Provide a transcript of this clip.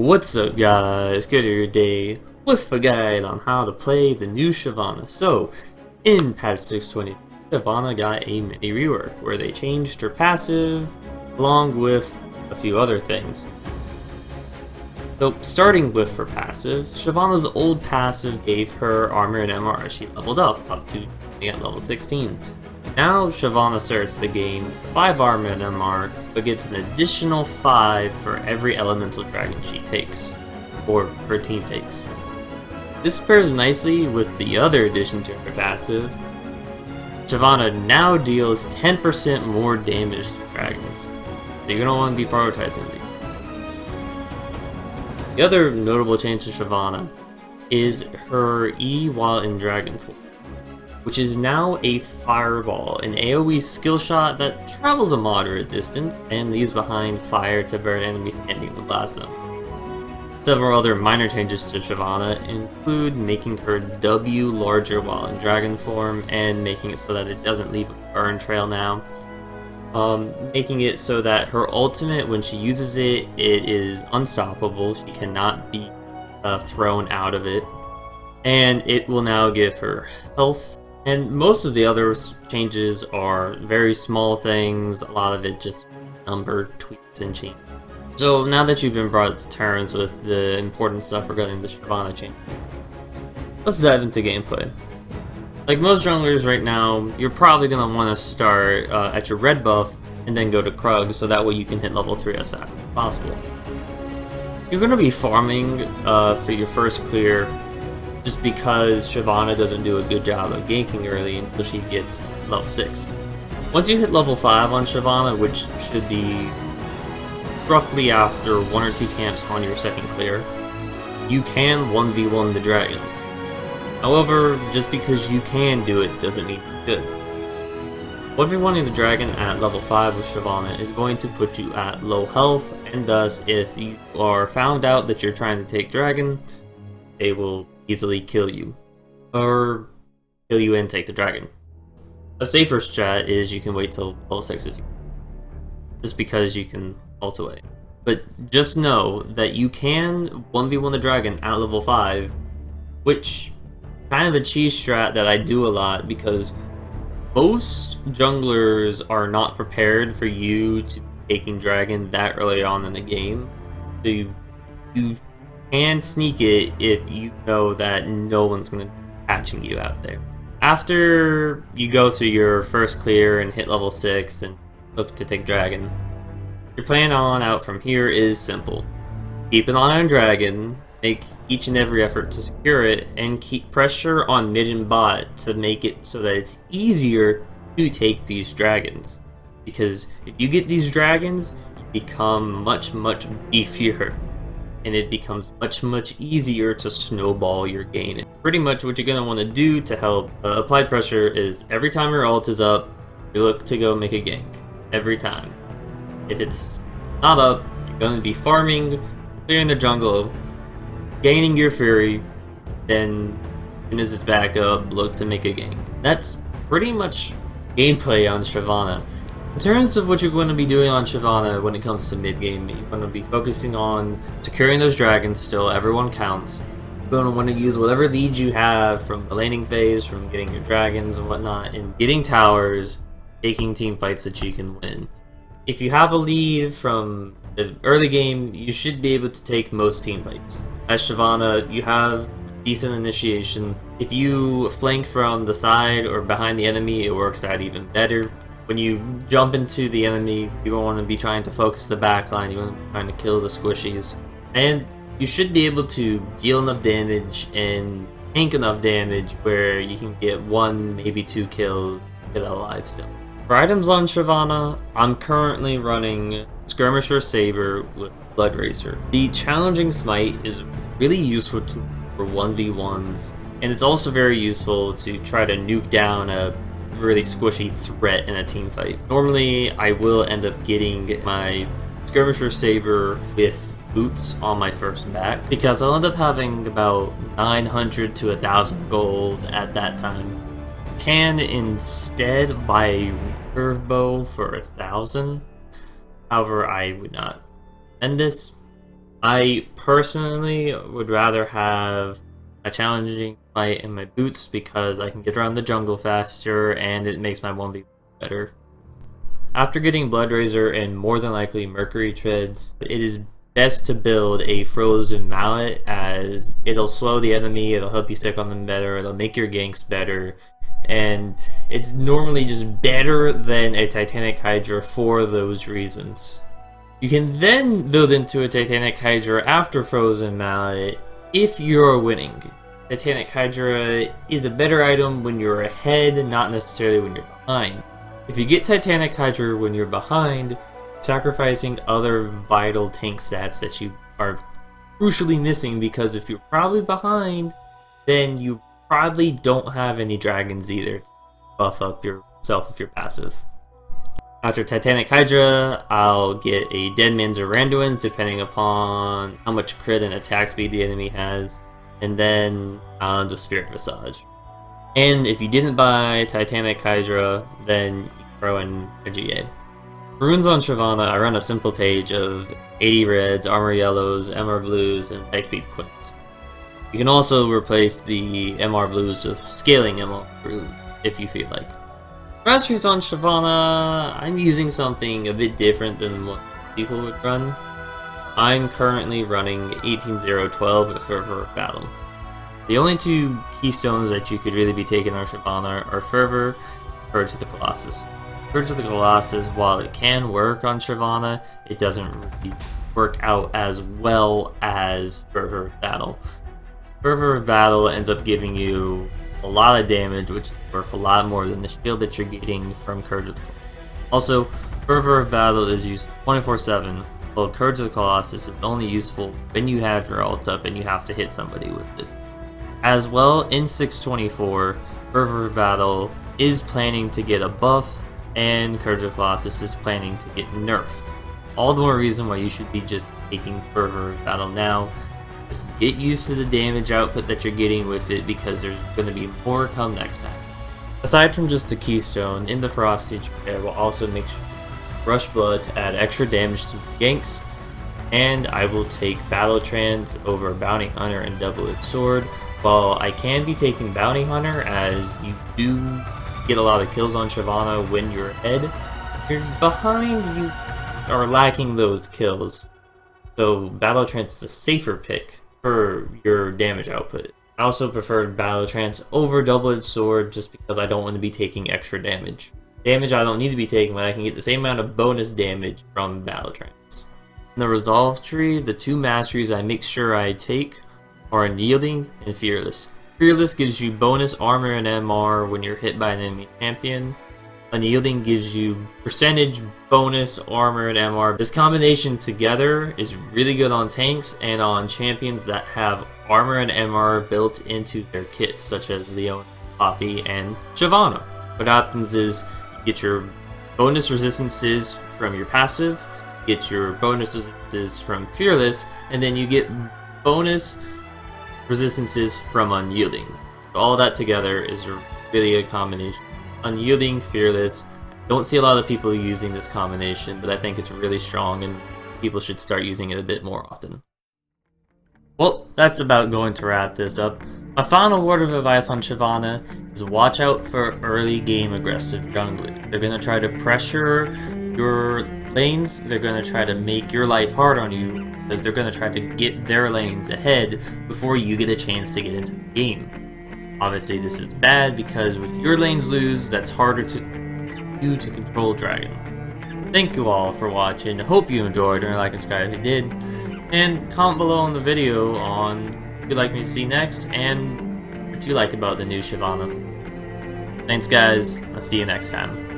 What's up guys, good your day with a guide on how to play the new Shyvana. So, in patch 620, Shyvana got a mini rework where they changed her passive along with a few other things. So, starting with her passive, Shyvana's old passive gave her armor and MR. She leveled up to at level 16. Now Shyvana starts the game with 5 armor and MR, but gets an additional 5 for every elemental dragon she takes, or her team takes. This pairs nicely with the other addition to her passive. Shyvana now deals 10% more damage to dragons, so you're going to want to be prioritizing these. The other notable change to Shyvana is her E while in dragon form, which is now a fireball, an AoE skill shot that travels a moderate distance and leaves behind fire to burn enemies standing to blast them. Several other minor changes to Shyvana include making her W larger while in dragon form and making it so that it doesn't leave a burn trail now. Making it so that her ultimate, when she uses it, it is unstoppable. She cannot be thrown out of it. And it will now give her health. And most of the other changes are very small things, a lot of it just number tweaks and changes. So now that you've been brought to terms with the important stuff regarding the Shyvana change, let's dive into gameplay. Like most junglers right now, you're probably going to want to start at your red buff and then go to Krug, so that way you can hit level 3 as fast as possible. You're going to be farming for your first clear, just because Shyvana doesn't do a good job of ganking early until she gets level 6. Once you hit level 5 on Shyvana, which should be roughly after 1 or 2 camps on your second clear, you can 1v1 the dragon. However, just because you can do it doesn't mean you're good. 1v1ing the dragon at level 5 with Shyvana is going to put you at low health, and thus if you are found out that you're trying to take dragon, they will easily kill you, or kill you and take the dragon. A safer strat is you can wait till level 6 if you, just because you can ult away. But just know that you can 1v1 the dragon at level 5, which kind of a cheese strat that I do a lot because most junglers are not prepared for you to be taking dragon that early on in the game. So you can sneak it if you know that no one's going to be catching you out there. After you go through your first clear and hit level 6 and look to take dragon, your plan on out from here is simple. Keep an eye on dragon, make each and every effort to secure it, and keep pressure on mid and bot to make it so that it's easier to take these dragons. Because if you get these dragons, you become much beefier, and it becomes much easier to snowball your gain. Pretty much what you're going to want to do to help apply pressure is every time your ult is up, you look to go make a gank. Every time. If it's not up, you're going to be farming, clearing the jungle, gaining your fury, then as soon as it's back up, look to make a gank. That's pretty much gameplay on Shyvana. In terms of what you're going to be doing on Shyvana when it comes to mid-game, you're going to be focusing on securing those dragons still, everyone counts. You're going to want to use whatever leads you have from the laning phase, from getting your dragons and whatnot, and getting towers, taking team fights that you can win. If you have a lead from the early game, you should be able to take most team fights. As Shyvana, you have decent initiation. If you flank from the side or behind the enemy, it works out even better. When you jump into the enemy, you don't want to be trying to focus the backline, you want to be trying to kill the squishies. And you should be able to deal enough damage and tank enough damage where you can get 1, maybe 2 kills, get alive still. For items on Shyvana, I'm currently running Skirmisher Saber with Blood Racer. The Challenging Smite is really useful for 1v1s, and it's also very useful to try to nuke down a really squishy threat in a team fight. Normally, I will end up getting my Skirmisher Saber with boots on my first back, because I'll end up having about 900 to 1,000 gold at that time. Can instead buy a recurve bow for 1,000. However, I would not end this. I personally would rather have a challenging fight in my boots because I can get around the jungle faster and it makes my 1v better. After getting Blood Razor and more than likely Mercury Treads, it is best to build a Frozen Mallet as it'll slow the enemy, it'll help you stick on them better, it'll make your ganks better, and it's normally just better than a Titanic Hydra for those reasons. You can then build into a Titanic Hydra after Frozen Mallet if you're winning. Titanic Hydra is a better item when you're ahead, not necessarily when you're behind. If you get Titanic Hydra when you're behind, sacrificing other vital tank stats that you are crucially missing, because if you're probably behind, then you probably don't have any dragons either to buff up yourself if you're passive. After Titanic Hydra, I'll get a Dead Man's or Randuin's depending upon how much crit and attack speed the enemy has, and then on to Spirit Visage. And if you didn't buy Titanic Hydra, then you throw in a GA. Runes on Shyvana, I run a simple page of 80 reds, armor yellows, MR blues, and type speed quints. You can also replace the MR blues with scaling MR blue if you feel like. Masteries on Shyvana, I'm using something a bit different than what people would run. I'm currently running 18-0-12 at Fervor of Battle. The only two keystones that you could really be taking on Shyvana are Fervor and Purge of the Colossus. Purge of the Colossus, while it can work on Shyvana, it doesn't really work out as well as Fervor of Battle. Fervor of Battle ends up giving you a lot of damage, which is worth a lot more than the shield that you're getting from Purge of the Colossus. Also, Fervor of Battle is used 24/7, while Purge of the Colossus is only useful when you have your ult up and you have to hit somebody with it. As well, in 624, Fervor of Battle is planning to get a buff, and Purge of the Colossus is planning to get nerfed. All the more reason why you should be just taking Fervor of Battle now. Just get used to the damage output that you're getting with it, because there's going to be more come next pack. Aside from just the keystone, in the Frosty tree I will also make sure to Rush Blood to add extra damage to my ganks, and I will take Battle Trance over Bounty Hunter and Double-Edged Sword. While I can be taking Bounty Hunter, as you do get a lot of kills on Shyvana when you're ahead, if you're behind, you are lacking those kills. So Battle Trance is a safer pick for your damage output. I also prefer Battle Trance over Double-Edged Sword just because I don't want to be taking extra damage. Damage I don't need to be taking when I can get the same amount of bonus damage from Battle Trance. In the Resolve tree, the two masteries I make sure I take are Unyielding and Fearless. Fearless gives you bonus armor and MR when you're hit by an enemy champion. Unyielding gives you percentage bonus armor and MR. This combination together is really good on tanks and on champions that have armor and MR built into their kits, such as Leona, Poppy, and Shyvana. What happens is you get your bonus resistances from your passive, you get your bonus resistances from Fearless, and then you get bonus resistances from Unyielding. All that together is a really good combination. Unyielding, Fearless. Don't see a lot of people using this combination, but I think it's really strong and people should start using it a bit more often. Well, that's about going to wrap this up. My final word of advice on Shyvana is watch out for early game aggressive jungling. They're going to try to pressure your lanes, they're going to try to make your life hard on you, because they're going to try to get their lanes ahead before you get a chance to get into the game. Obviously this is bad, because if your lanes lose, that's harder to control Dragon. Thank you all for watching, hope you enjoyed, and like and subscribe if you did, and comment below in the video on what you'd like me to see next, and what you like about the new Shyvana. Thanks guys, I'll see you next time.